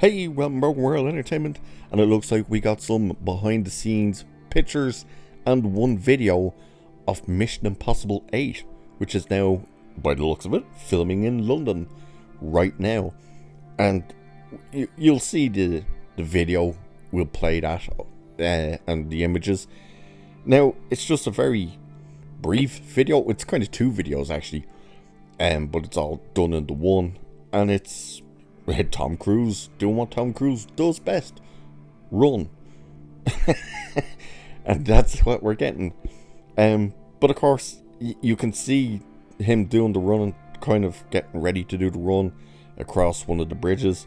Hey, welcome to World Entertainment, and it looks like we got some behind the scenes pictures and one video of Mission Impossible 8, which is now, by the looks of it, filming in London right now. And you'll see the video, we'll play that, and the images. Now, it's just a very brief video. It's kind of two videos actually, but it's all done into one, and it's Tom Cruise doing what Tom Cruise does best: run. And that's what we're getting. But of course, you can see him doing the run, kind of getting ready to do the run across one of the bridges.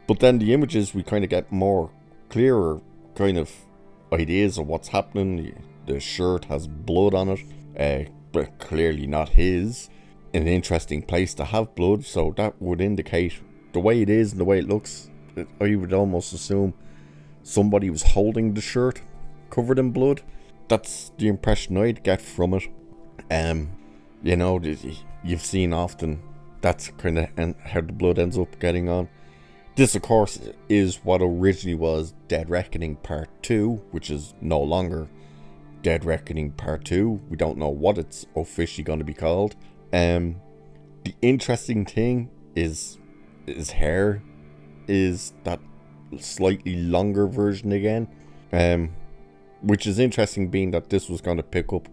But then the images, we kind of get more clearer kind of ideas of what's happening. The shirt has blood on it, but clearly not his. An interesting place to have blood, so that would indicate, the way it is and the way it looks, I would almost assume somebody was holding the shirt covered in blood. That's the impression I'd get from it. You know, you've seen often that's kind of how the blood ends up getting on. This, of course, is what originally was Dead Reckoning Part 2, which is no longer Dead Reckoning Part 2. We don't know what it's officially going to be called. The interesting thing is his hair is that slightly longer version again, which is interesting, being that this was going to pick up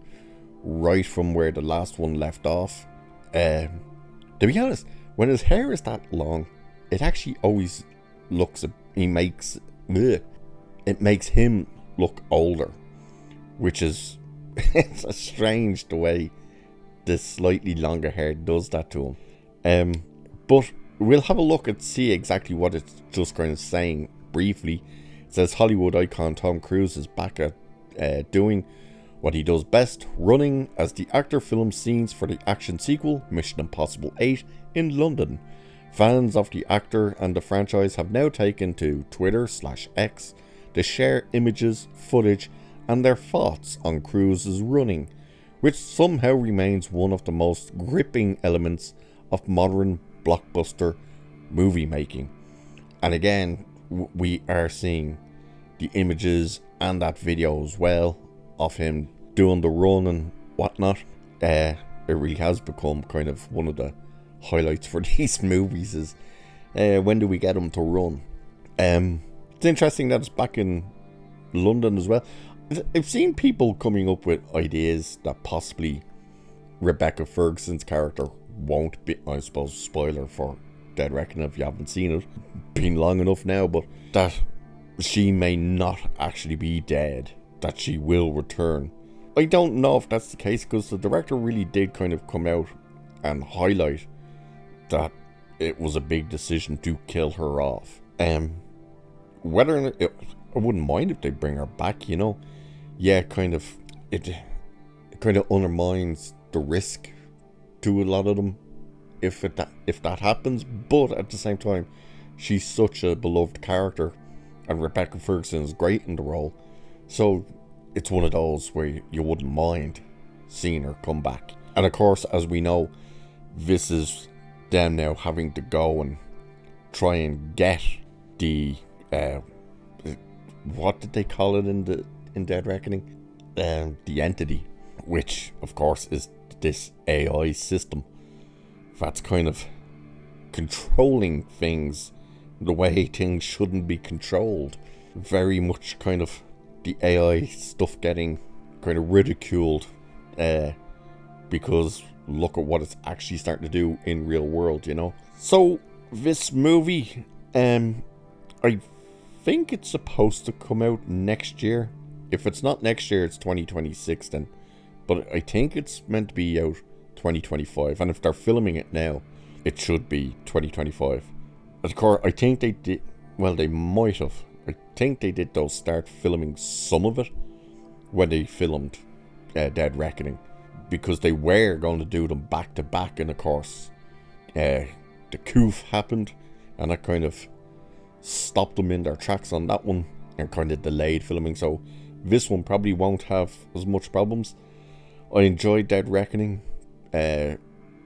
right from where the last one left off. To be honest, when his hair is that long, it actually always looks, it makes him look older, which is it's strange the way this slightly longer hair does that to him. But we'll have a look and see exactly what it's just kind of saying briefly. It says Hollywood icon Tom Cruise is back at doing what he does best, running, as the actor films scenes for the action sequel Mission Impossible 8 in London. Fans of the actor and the franchise have now taken to Twitter/X to share images, footage, and their thoughts on Cruise's running, which somehow remains one of the most gripping elements of modern blockbuster movie making. And again, we are seeing the images and that video as well of him doing the run and whatnot. It really has become kind of one of the highlights for these movies is when do we get him to run. It's interesting that it's back in London as well. I've seen people coming up with ideas that possibly Rebecca Ferguson's character won't be, I suppose, spoiler for Dead Reckoning if you haven't seen it, been long enough now, but that she may not actually be dead, that she will return. I don't know if that's the case, because the director really did kind of come out and highlight that it was a big decision to kill her off. Whether or not, I wouldn't mind if they bring her back, you know. Yeah, it kind of undermines the risk to a lot of them if that happens, but at the same time, she's such a beloved character, and Rebecca Ferguson is great in the role, so it's one of those where you wouldn't mind seeing her come back. And of course, as we know, this is them now having to go and try and get the what did they call it in Dead Reckoning? The entity, which of course is this AI system that's kind of controlling things the way things shouldn't be controlled. Very much kind of the AI stuff getting kind of ridiculed, because look at what it's actually starting to do in real world, you know. So this movie, I think it's supposed to come out next year. If it's not next year, it's 2026 then. But I think it's meant to be out 2025. And if they're filming it now, it should be 2025. Of course, I think they did, well, they might have. I think they did though start filming some of it when they filmed Dead Reckoning, because they were going to do them back to back, and of course the coup happened, and that kind of stopped them in their tracks on that one and kind of delayed filming. So this one probably won't have as much problems. I enjoyed Dead Reckoning.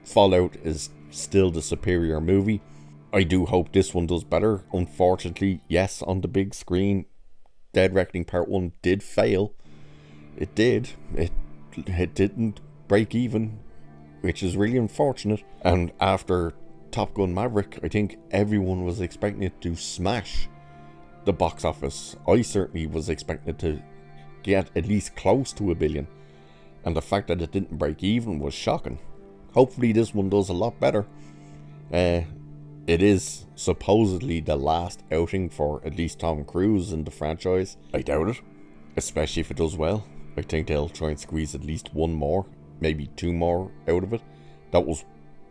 Fallout is still the superior movie. I do hope this one does better. Unfortunately, yes, on the big screen, Dead Reckoning Part 1 did fail. It did. It didn't break even, which is really unfortunate. And after Top Gun Maverick, I think everyone was expecting it to smash the box office. I certainly was expecting it to get at least close to $1 billion. And the fact that it didn't break even was shocking. Hopefully this one does a lot better. It is supposedly the last outing for at least Tom Cruise in the franchise. I doubt it, especially if it does well. I think they'll try and squeeze at least one more, maybe two more out of it. That was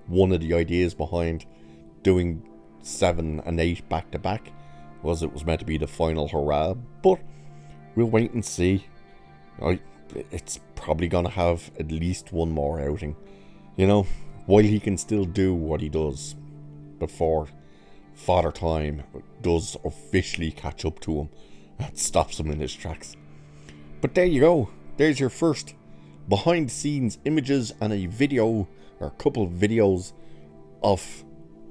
one of the ideas behind doing 7 and 8 back to back, was it was meant to be the final hurrah, but we'll wait and see. It's probably gonna have at least one more outing, you know, while he can still do what he does before Father Time does officially catch up to him and stops him in his tracks. But there you go. There's your first behind the scenes images and a video, or a couple of videos, of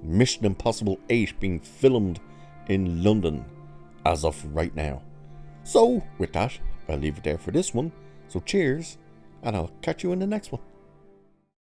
Mission Impossible 8 being filmed in London as of right now. So with that, I'll leave it there for this one. So cheers, and I'll catch you in the next one.